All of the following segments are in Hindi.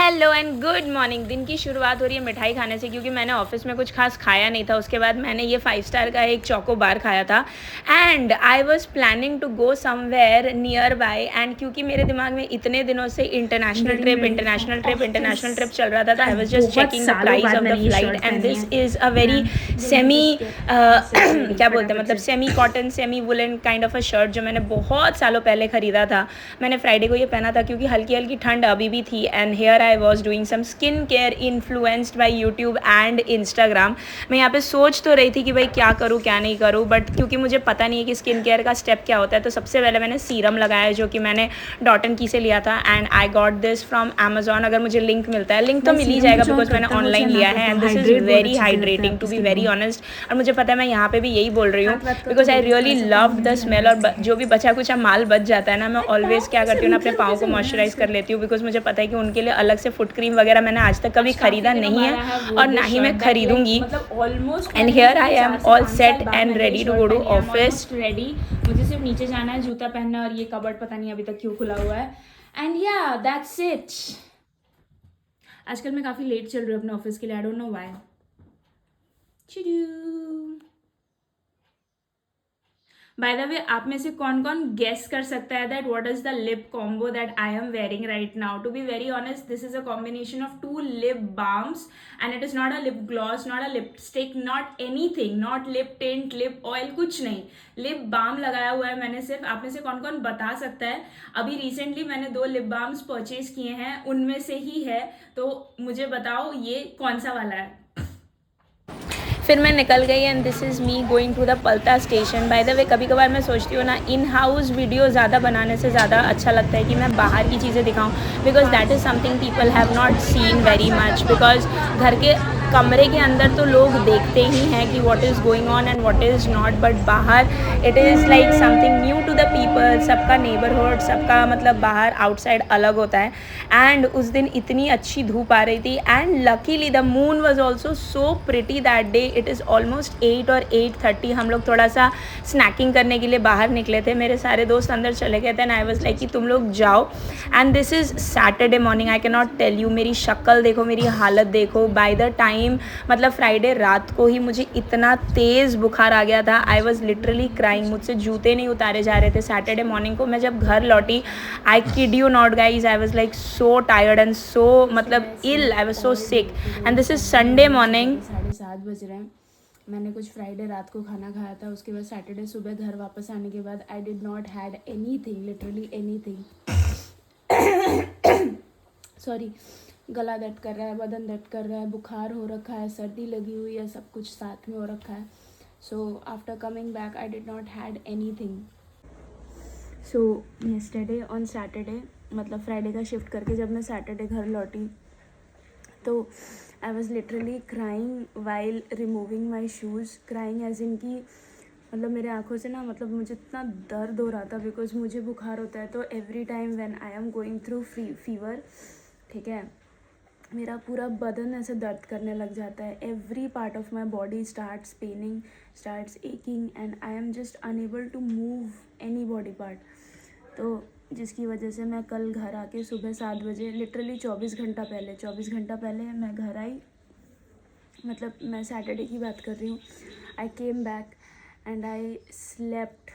Hello and good morning. दिन की शुरुआत हो रही है मिठाई खाने से, क्योंकि मैंने ऑफिस में कुछ खास खाया नहीं था। उसके बाद मैंने ये 5 स्टार का एक चोको बार खाया था and I was planning to go somewhere nearby. And क्योंकि मेरे दिमाग में इतने दिनों से इंटरनेशनल ट्रिप चल रहा था, तो I was just checking the price of the flight and this is a very semi क्या बोलते हैं, मतलब semi cotton semi woollen kind of a shirt जो मैंने बहुत सालों पहले ख़रीदा था। मैंने फ्राइडे को ये पहना था क्योंकि हल्की हल्की ठंड अभी भी थी and here I was doing some skin care influenced by YouTube and Instagram. मैं यहाँ पे सोच तो रही थी कि भाई क्या करूँ क्या नहीं करूँ, बट क्योंकि मुझे पता नहीं है कि स्किन केयर का स्टेप क्या होता है, तो सबसे पहले मैंने सीरम लगाया जो कि मैंने डॉट एंड की से लिया था and I got this from Amazon. अगर मुझे लिंक मिलता है, लिंक तो मिल ही जाएगा बिकॉज मैंने ऑनलाइन लिया है and this is very hydrating to be very honest. और मुझे पता है मैं यहाँ पे भी यही बोल रही हूँ because I really love the smell. और जो भी बचा कुछ माल बच जाता है ना, मैं ऑलवेज क्या करती हूँ ना, अपने पाँव को मॉइस्चराइज कर लेती हूँ बिकॉज मुझे पता है कि उनके लिए अलग से फुट क्रीम वगैरह मैंने आज तक कभी खरीदा नहीं है और ना ही मैं खरीदूंगी। And here I am all set and ready to go to office. Ready, मुझे सिर्फ नीचे जाना है, जूता पहनना है और ये कबर्ड पता नहीं अभी तक क्यों खुला हुआ है। एंड या दैट्स इट। आजकल मैं काफ़ी लेट चल रही हूँ अपने ऑफिस के लिए, I don't know why. By the way, आप में से कौन कौन गेस कर सकता है that what is the lip combo that I am wearing right now? To be very honest, this is a combination of 2 lip balms and it is not a lip gloss, not a lipstick, not anything, not lip tint, lip oil, कुछ नहीं, लिप बाम लगाया हुआ है मैंने सिर्फ। आप में से कौन कौन बता सकता है? अभी रिसेंटली मैंने 2 लिप बाम्स परचेज किए हैं, उनमें से ही है, तो मुझे बताओ ये कौन सा वाला है। फिर मैं निकल गई and this is me going to the Palta station. By the way, कभी कभार मैं सोचती हूँ ना, इन हाउस वीडियो ज़्यादा बनाने से ज़्यादा अच्छा लगता है कि मैं बाहर की चीज़ें दिखाऊँ because that is something people have not seen very much. Because घर के कमरे के अंदर तो लोग देखते ही हैं कि what is going on and what is not, but बाहर it is like something new to the people. सबका नेबरहुड, सबका मतलब बाहर आउटसाइड अलग होता है। एंड उस दिन इतनी अच्छी धूप आ रही थी and luckily the moon was also so pretty that day. It is almost 8 और 8:30। हम लोग थोड़ा सा स्नैकिंग करने के लिए बाहर निकले थे, मेरे सारे दोस्त अंदर चले गए थे एंड आई वाज लाइक कि तुम लोग जाओ। And this is Saturday morning, I can not tell you, मेरी शक्ल देखो, मेरी हालत देखो। बाय द टाइम मतलब फ्राइडे रात को ही मुझे इतना तेज़ बुखार आ गया था, आई वॉज लिटरली क्राइंग। मुझसे जूते नहीं उतारे जा रहे थे। सैटरडे मॉर्निंग को मैं जब घर लौटी, I kid you not guys, I was like so tired and so मतलब ill, I was so sick. And this is Sunday morning. 7:30 बज रहे हैं। मैंने कुछ फ्राइडे रात को खाना खाया था, उसके बाद सैटरडे सुबह घर वापस आने के बाद आई did not had anything, literally anything. Sorry, गला दर्द कर रहा है, बदन दर्द कर रहा है, बुखार हो रखा है, सर्दी लगी हुई है, सब कुछ साथ में हो रखा है। So after coming back I did not had anything. So yesterday on Saturday, मतलब फ्राइडे का शिफ्ट करके जब मैं सैटरडे घर लौटी तो I was literally crying while removing my shoes. Crying as in की मतलब मेरे आँखों से ना, मतलब मुझे इतना दर्द हो रहा था बिकॉज मुझे बुखार होता है, तो every time when I am going through fever, ठीक है, मेरा पूरा बदन ऐसे दर्द करने लग जाता है। Every part of my body starts paining, starts aching and I am just unable to move any body part. तो जिसकी वजह से मैं कल घर आके सुबह 7 बजे, लिटरली 24 घंटा पहले मैं घर आई। मतलब मैं सैटरडे की बात कर रही हूँ। I came back and I slept.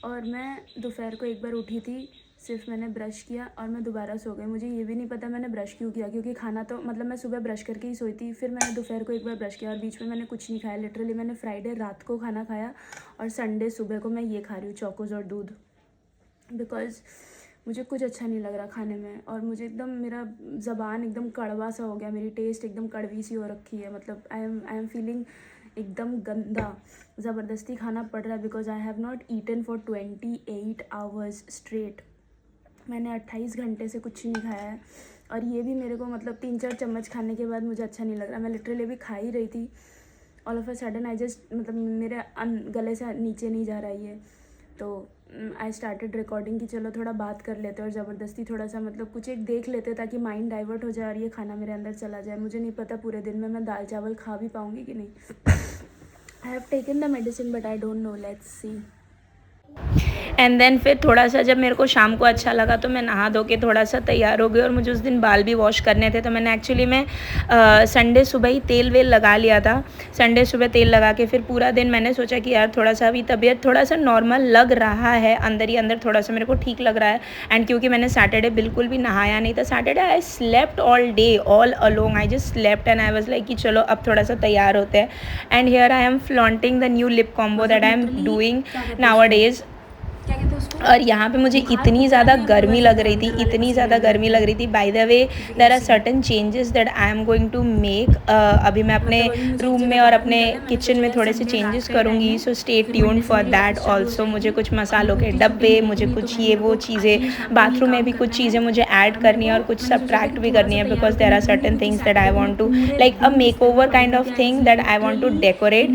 और मैं दोपहर को एक बार उठी थी, सिर्फ मैंने ब्रश किया और मैं दोबारा सो गई। मुझे ये भी नहीं पता मैंने ब्रश क्यों किया, क्योंकि खाना तो मतलब मैं सुबह ब्रश करके ही सोई थी। फिर मैंने दोपहर को एक बार ब्रश किया और बीच में मैंने कुछ नहीं खाया। लिटरली मैंने फ्राइडे रात को खाना खाया और संडे सुबह को मैं ये खा रही हूँ, चोकोज और दूध, बिकॉज मुझे कुछ अच्छा नहीं लग रहा खाने में। और मुझे एकदम, मेरा ज़बान एकदम कड़वा सा हो गया, मेरी टेस्ट एकदम कड़वी सी हो रखी है। मतलब आई एम फीलिंग एकदम गंदा, ज़बरदस्ती खाना पड़ रहा है because I have not eaten for 28 hours straight. मैंने 28 घंटे से कुछ नहीं खाया है और ये भी मेरे को मतलब 3-4 चम्मच खाने के बाद मुझे अच्छा नहीं लग रहा। मैं लिटरली अभी खा ही रही थी, all of a sudden I just, मतलब मेरे गले से नीचे नहीं जा रहा ये। तो आई स्टार्टेड रिकॉर्डिंग कि चलो थोड़ा बात कर लेते और ज़बरदस्ती थोड़ा सा मतलब कुछ एक देख लेते ताकि माइंड डाइवर्ट हो जाए और ये खाना मेरे अंदर चला जाए। मुझे नहीं पता पूरे दिन में मैं दाल चावल खा भी पाऊँगी कि नहीं। I have taken the medicine but I don't know, let's see. And then फिर थोड़ा सा जब मेरे को शाम को अच्छा लगा तो मैं नहा धो के थोड़ा सा तैयार हो गई, और मुझे उस दिन बाल भी वॉश करने थे, तो मैंने एक्चुअली में संडे सुबह ही तेल वेल लगा लिया था। संडे सुबह तेल लगा के फिर पूरा दिन मैंने सोचा कि यार थोड़ा सा अभी तबीयत थोड़ा सा नॉर्मल लग रहा है, अंदर ही अंदर थोड़ा सा मेरे को ठीक लग रहा है। एंड क्योंकि मैंने सैटरडे बिल्कुल भी नहाया नहीं था, Saturday I slept all day all along, I just slept and I was like कि चलो अब थोड़ा सा तैयार होते हैं। And here I M flaunting the new lip combo that I am doing nowadays. और यहाँ पे मुझे इतनी ज़्यादा गर्मी लग रही थी, इतनी ज़्यादा गर्मी लग रही थी। By the way there are certain changes that I am going to make. अभी मैं अपने रूम में और अपने किचन में थोड़े से चेंजेस करूँगी, so stay tuned for that also. मुझे कुछ मसालों के डब्बे, मुझे कुछ ये वो चीज़ें, बाथरूम में भी कुछ चीज़ें मुझे ऐड करनी है और कुछ सब्ट्रैक्ट भी करनी है, because there are certain things that I want to like a make over kind of thing that I want to decorate.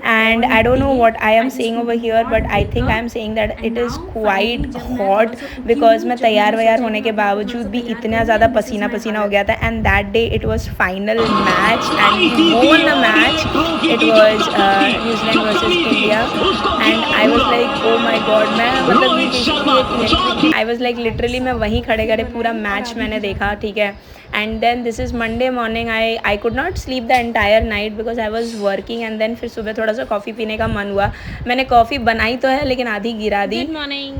And I don't know what I am saying over here, but I think I am saying that it is quite hot, because मैं तैयार वैयार होने के बावजूद भी इतना ज़्यादा पसीना पसीना हो गया था। And that day it was final match and we won the match. It was New Zealand versus India and I was like oh my god. मैं मतलब ये basically I was like literally मैं वहीं खड़े खड़े पूरा मैच मैंने देखा, ठीक है। And then this is Monday morning, I could not sleep the entire night because I was working. And then फिर सुबह थोड़ा सा कॉफ़ी पीने का मन हुआ, मैंने कॉफ़ी बनाई तो है लेकिन आधी गिरा दी। Good morning.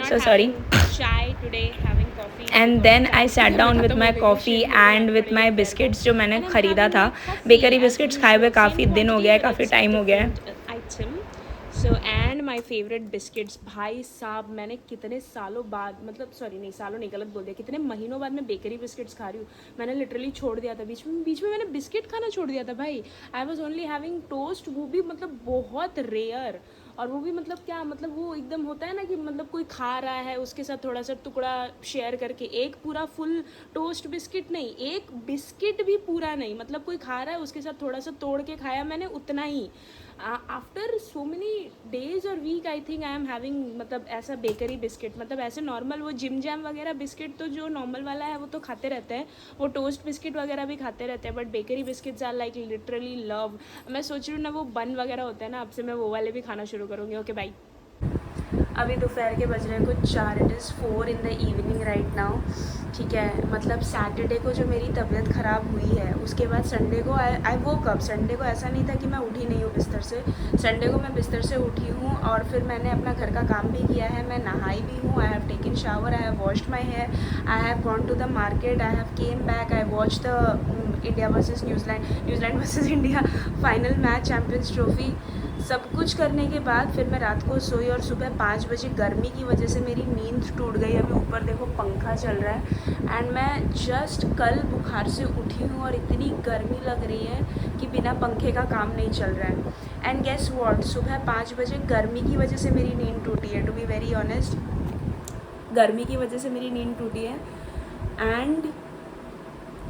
So sorry. Chai today, having coffee. And then I sat down with my coffee and with my biscuits जो मैंने ख़रीदा था। बेकरी बिस्किट्स खाए हुए काफ़ी दिन हो गया है, काफ़ी टाइम हो गया है। So and my favourite biscuits. भाई साहब मैंने कितने सालों बाद, मतलब सॉरी नहीं सालों नहीं गलत बोल दिया, कितने महीनों बाद मैं बेकरी बिस्किट्स खा रही हूँ। मैंने लिटरली छोड़ दिया था बीच में मैंने बिस्किट खाना छोड़ दिया था भाई। I was only having toast, वो भी मतलब बहुत रेयर, और वो भी मतलब क्या, मतलब वो एकदम होता है ना कि मतलब कोई खा रहा है उसके साथ थोड़ा सा टुकड़ा शेयर करके, एक पूरा फुल टोस्ट बिस्किट नहीं, एक बिस्किट भी पूरा नहीं, मतलब कोई खा रहा है उसके साथ थोड़ा सा तोड़ के खाया मैंने, उतना ही। आफ्टर सो मेनी डेज और week I think I am having मतलब ऐसा बेकरी बिस्किट। मतलब ऐसे नॉर्मल वो जिम जैम वगैरह बिस्किट तो जो नॉर्मल वाला है वो तो खाते रहते हैं, वो टोस्ट बिस्किट वगैरह भी खाते रहते हैं, but bakery biscuits are like literally love. मैं सोच रही हूँ ना वो बन वगैरह होता है ना, अब से मैं वो वाले भी खाना शुरू करूँगी। Okay bye. अभी दोपहर के बज रहे हैं कुछ 4, it is 4 in the evening right now, ठीक है। मतलब सैटरडे को जो मेरी तबीयत ख़राब हुई है उसके बाद संडे को आई वो कब संडे को ऐसा नहीं था कि मैं उठी नहीं हूँ बिस्तर से। संडे को मैं बिस्तर से उठी हूँ और फिर मैंने अपना घर का काम भी किया है, मैं नहाई भी हूँ, I have taken shower, I have washed my hair, I have gone to the market, I have come back, I watch the India versus New Zealand versus India final match champions trophy. सब कुछ करने के बाद फिर मैं रात को सोई और सुबह 5 बजे गर्मी की वजह से मेरी नींद टूट गई। अभी ऊपर देखो पंखा चल रहा है एंड मैं जस्ट कल बुखार से उठी हूँ और इतनी गर्मी लग रही है कि बिना पंखे का काम नहीं चल रहा है। एंड गेस व्हाट, सुबह 5 बजे गर्मी की वजह से मेरी नींद टूटी है, टू बी वेरी ऑनेस्ट, गर्मी की वजह से मेरी नींद टूटी है। एंड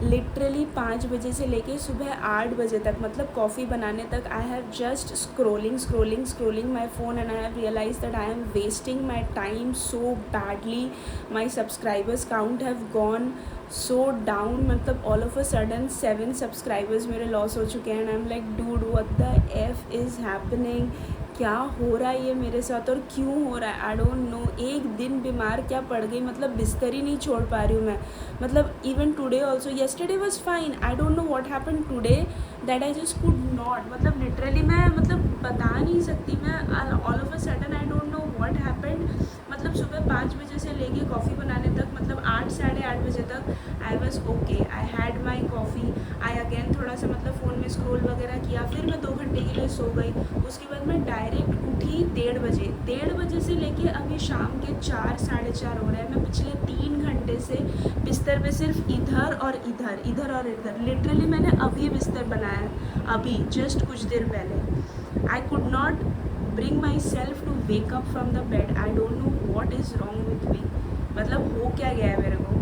लिटरली 5 बजे से लेके सुबह 8 बजे तक, मतलब कॉफ़ी बनाने तक, I have just scrolling my phone and I have realise that I am wasting my time so badly. My subscribers count have gone so down, मतलब all of a sudden 7 subscribers मेरे लॉस हो चुके हैं। And I am like dude what the F is happening, क्या हो रहा है ये मेरे साथ और क्यों हो रहा है, आई डोंट नो। एक दिन बीमार क्या पड़ गई, मतलब बिस्तर ही नहीं छोड़ पा रही हूँ मैं। मतलब even today also, yesterday was fine, I don't know what happen today that I just could not, मतलब लिटरली मैं मतलब बता नहीं सकती मैं, all of a sudden I don't know what happened. मतलब सुबह 5 बजे से लेके कॉफ़ी बनाने तक, मतलब 8 साढ़े 8 बजे तक I was okay, I had my coffee, I again थोड़ा सा मतलब फ़ोन में स्क्रॉल वगैरह किया, फिर मैं 2 घंटे के लिए सो गई। उसके बाद मैं डायरेक्ट उठी 1:30 बजे से लेके अभी शाम के 4 साढ़े 4 हो रहे हैं। मैं पिछले 3 घंटे से बिस्तर पे सिर्फ इधर और इधर, लिटरली मैंने अभी बिस्तर बनाया है, अभी जस्ट कुछ देर पहले। आई could not bring myself to wake up from the bed, I don't know what is wrong with me, मतलब हो क्या गया है मेरे को।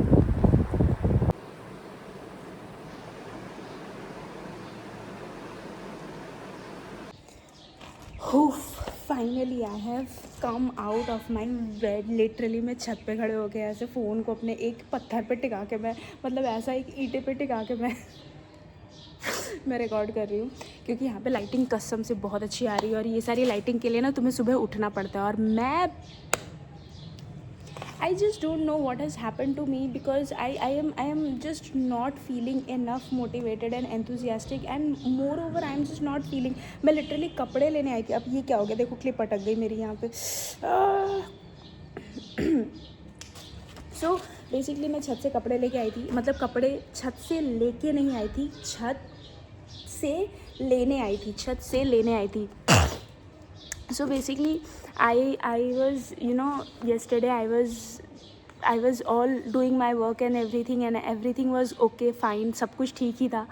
Finally I have come out of my bed. Literally मैं छत पे खड़े होके ऐसे फ़ोन को अपने एक पत्थर पे टिका के मैं, मतलब ऐसा एक ईंटे पे टिका के मैं मैं रिकॉर्ड कर रही हूँ क्योंकि यहाँ पे लाइटिंग कसम से बहुत अच्छी आ रही है और ये सारी लाइटिंग के लिए ना तुम्हें सुबह उठना पड़ता है और मैं I just don't know what has happened to me because I am just not feeling enough motivated and enthusiastic and moreover I am just not feeling. मैं literally कपड़े लेने आई थी. अब ये क्या हो गया, देखो क्लिप अटक गई मेरी यहाँ पे. सो बेसिकली मैं छत से कपड़े लेके आई थी, मतलब कपड़े छत से लेके नहीं आई थी, छत से लेने आई थी, छत से लेने आई थी. So basically I was, you know, yesterday I was all doing my work and everything was okay, fine, सब कुछ ठीक ही था.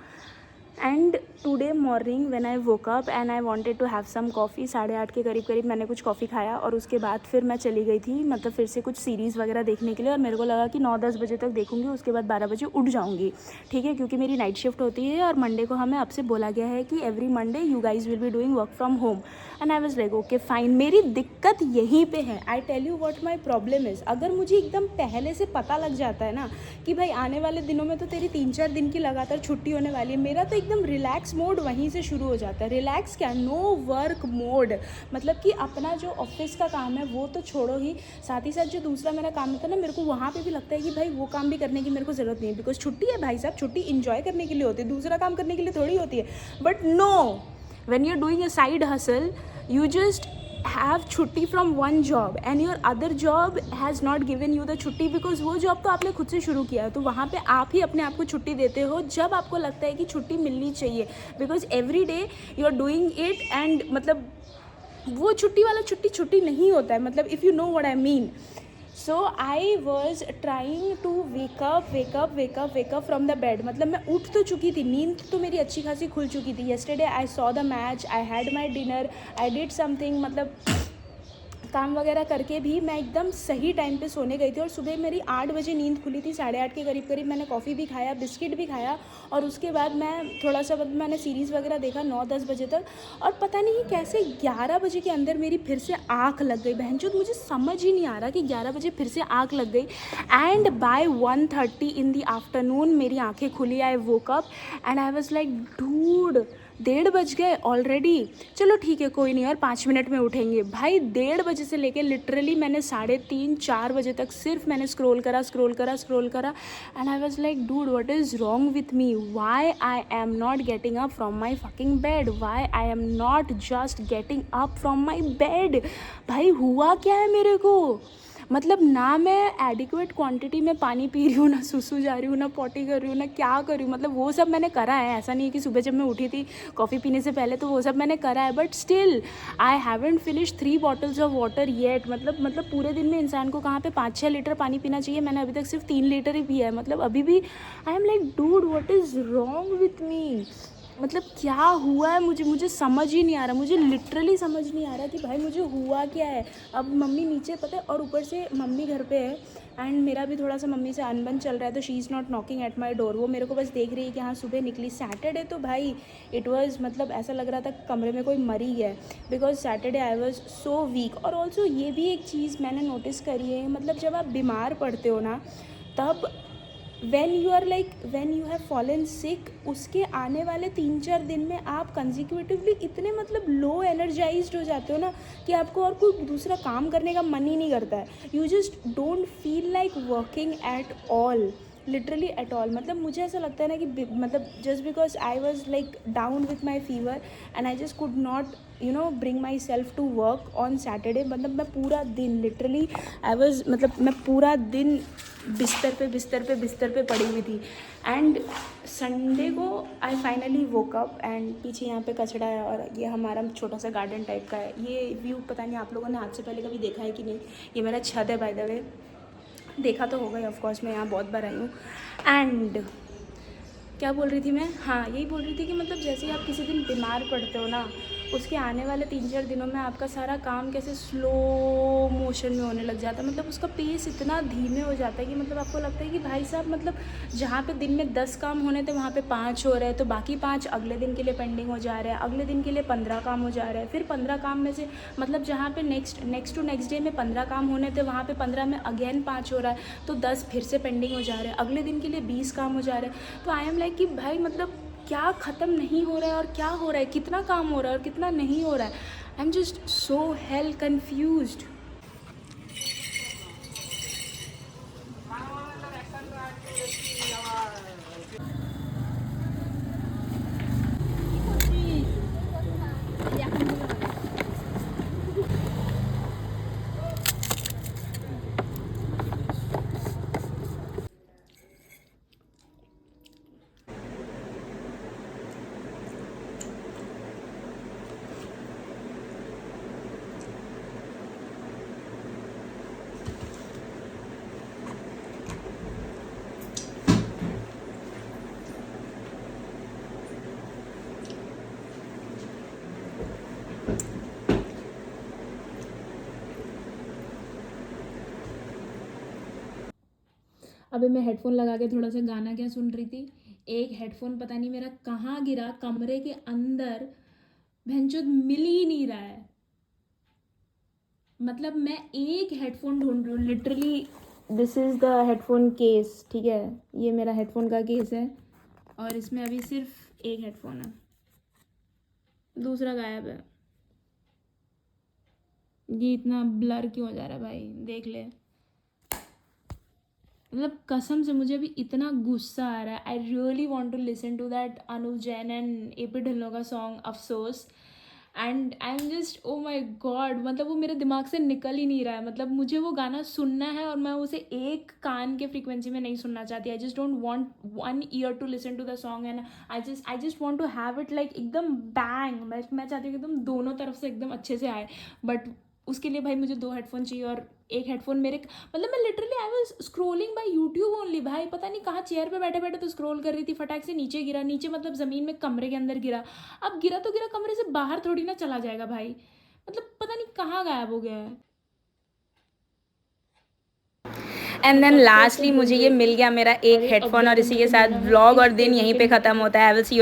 And today morning when I woke up and I wanted to have some coffee, 8:30 के करीब मैंने कुछ कॉफ़ी खाया और उसके बाद फिर मैं चली गई थी, मतलब फिर से कुछ सीरीज़ वगैरह देखने के लिए. और मेरे को लगा कि 9-10 बजे तक देखूंगी, उसके बाद 12 बजे उठ जाऊंगी, ठीक है, क्योंकि मेरी नाइट शिफ्ट होती है और मंडे को हमें अब से बोला गया है कि every Monday you guys will be doing work from home. And I was like okay fine. मेरी दिक्कत यहीं पे है. I tell you what my problem is. अगर मुझे एकदम पहले से पता लग जाता है ना कि भाई आने वाले दिनों में तो तेरी 3-4 दिन की लगातार छुट्टी होने वाली है, मेरा तो एकदम रिलैक्स मोड वहीं से शुरू हो जाता है. रिलैक्स क्या, नो वर्क मोड, मतलब कि अपना जो ऑफिस का काम है वो तो छोड़ो ही, साथ ही साथ जो दूसरा मेरा काम होता है ना, मेरे को वहाँ पे भी लगता है कि भाई वो काम भी करने की मेरे को ज़रूरत नहीं है, बिकॉज छुट्टी है भाई साहब, छुट्टी इन्जॉय करने के लिए होती है, दूसरा काम करने के लिए थोड़ी होती है. But no, when you're doing a side hustle, you just have छुट्टी from one job and your other job has not given you the छुट्टी because वो जॉब तो आपने खुद से शुरू किया है, तो वहाँ पे आप ही अपने आप को छुट्टी देते हो जब आपको लगता है कि छुट्टी मिलनी चाहिए, because every day you are doing it. And मतलब वो छुट्टी वाला छुट्टी नहीं होता है, मतलब if you know what I mean. So I was trying to wake up from the bed. मतलब मैं उठ तो चुकी थी, नींद तो मेरी अच्छी खासी खुल चुकी थी. Yesterday I saw the match, I had my dinner, I did something, मतलब काम वगैरह करके भी मैं एकदम सही टाइम पे सोने गई थी. और सुबह मेरी 8 बजे नींद खुली थी, 8:30 के करीब मैंने कॉफ़ी भी खाया, बिस्किट भी खाया, और उसके बाद मैं थोड़ा सा मैंने सीरीज़ वगैरह देखा 9-10 बजे तक. और पता नहीं कैसे 11 बजे के अंदर मेरी फिर से आँख लग गई. बहनचोद मुझे समझ ही नहीं आ रहा कि 11 बजे फिर से आँख लग गई. And by 1:30 in the afternoon मेरी आँखें खुली. I woke up and I was like dude, 1:30 बज गए ऑलरेडी, चलो ठीक है कोई नहीं और 5 मिनट में उठेंगे. भाई 1:30 बजे से लेके लिटरली मैंने 3:30-4 बजे तक सिर्फ मैंने स्क्रॉल करा. And I was like dude what is wrong with me, why I am not getting up from my fucking bed, why I am not just getting up from my bed. भाई हुआ क्या है मेरे को, मतलब ना मैं एडिक्वेट क्वांटिटी में पानी पी रही हूँ, ना सुसु जा रही हूँ, ना पॉटी कर रही हूँ, ना क्या कर रही हूँ. मतलब वो सब मैंने करा है, ऐसा नहीं है कि सुबह जब मैं उठी थी कॉफ़ी पीने से पहले तो वो सब मैंने करा है, but still I haven't finish 3 bottles of water yet. मतलब पूरे दिन में इंसान को कहाँ पे 5-6 लीटर पानी पीना चाहिए, मैंने अभी तक सिर्फ 3 लीटर ही पिया है. मतलब अभी भी आई am like dude what is wrong with me, मतलब क्या हुआ है मुझे समझ ही नहीं आ रहा, मुझे लिटरली समझ नहीं आ रहा कि भाई मुझे हुआ क्या है. अब मम्मी नीचे पता है, और ऊपर से मम्मी घर पे है एंड मेरा भी थोड़ा सा मम्मी से अनबन चल रहा है, तो she is not knocking at my door. वो मेरे को बस देख रही है कि हाँ सुबह निकली. सैटरडे तो भाई इट वाज, मतलब ऐसा लग रहा था कमरे में कोई मर ही गया, because Saturday I was so weak. और ऑल्सो ये भी एक चीज़ मैंने नोटिस करी है, मतलब जब आप बीमार पड़ते हो ना, तब when you have fallen sick, उसके आने वाले 3-4 दिन में आप कंसिक्यूटिवली इतने मतलब लो एनर्जाइज्ड हो जाते हो ना कि आपको और कोई दूसरा काम करने का मन ही नहीं करता है. You just don't feel like working at all, literally at all. मतलब मुझे ऐसा लगता है ना कि मतलब just because I was like down with my fever and I just could not bring myself to work on Saturday. मतलब मैं पूरा दिन लिटरली मैं पूरा दिन बिस्तर पे पड़ी हुई थी. एंड संडे को I finally woke up and पीछे यहाँ पे कचड़ा है और ये हमारा छोटा सा गार्डन टाइप का है. ये व्यू पता नहीं आप लोगों ने आज से पहले कभी देखा है कि नहीं. ये मेरा छत है बाय द वे, देखा तो होगा ऑफकोर्स, मैं यहाँ बहुत बार आई हूँ. एंड क्या बोल रही थी मैं, हाँ यही बोल रही थी कि मतलब जैसे ही आप किसी दिन बीमार पड़ते हो ना, उसके आने वाले 3-4 दिनों में आपका सारा काम कैसे स्लो मोशन में होने लग जाता है. मतलब उसका पेस इतना धीमे हो जाता है कि मतलब आपको लगता है कि भाई साहब, मतलब जहाँ पे दिन में 10 काम होने थे वहाँ पे 5 हो रहे हैं, तो बाकी 5 अगले दिन के लिए पेंडिंग हो जा रहे हैं, अगले दिन के लिए 15 काम हो जा रहे हैं, फिर 15 काम में से मतलब जहाँ पे नेक्स्ट टू नेक्स्ट डे में 15 काम होने थे वहाँ पे 15 में अगेन 5 हो रहा है, तो 10 फिर से पेंडिंग हो जा रहे हैं, अगले दिन के लिए 20 काम हो जा रहे हैं. तो आई एम लाइक कि भाई मतलब क्या ख़त्म नहीं हो रहा है और क्या हो रहा है, कितना काम हो रहा है और कितना नहीं हो रहा है. आई am just so hello confused. अभी मैं हेडफोन लगा के थोड़ा सा गाना क्या सुन रही थी. एक हेडफोन पता नहीं मेरा कहाँ गिरा, कमरे के अंदर. भैंचोद मिल ही नहीं रहा है. मतलब मैं एक हेडफोन ढूंढ रही हूँ literally. This is the headphone case, ठीक है, ये मेरा हेडफोन का केस है और इसमें अभी सिर्फ एक हेडफोन है, दूसरा गायब है. ये इतना ब्लर क्यों हो जा रहा है भाई, देख ले. मतलब कसम से मुझे अभी इतना गुस्सा आ रहा है. I really want to listen to that Anuv Jain and A P Dhillon का song Afsos. And I am just oh my god, मतलब वो मेरे दिमाग से निकल ही नहीं रहा है. मतलब मुझे वो गाना सुनना है और मैं उसे एक कान के फ्रीक्वेंसी में नहीं सुनना चाहती. I just don't want one year to listen to the song and I just want to have it like एकदम बैंग. मैं चाहती हूँ कि एकदम दोनों तरफ से एकदम अच्छे से आए. बट उसके लिए भाई मुझे 2 हेडफोन चाहिए और एक हेडफोन मेरे, मतलब मैं literally I was scrolling by YouTube only भाई. पता नहीं कहाँ चेयर पे बैठे बैठे तो स्क्रोल कर रही थी, फटाक से नीचे गिरा. नीचे मतलब ज़मीन में कमरे के अंदर गिरा. अब गिरा तो गिरा, कमरे से बाहर थोड़ी ना चला जाएगा भाई. मतलब पता नहीं कहाँ गायब हो गया है. एंड देन लास्टली मुझे ये मिल गया मेरा एक हेडफोन और इसी के साथ व्लॉग और दिन यहीं पे ख़त्म होता है. I will see you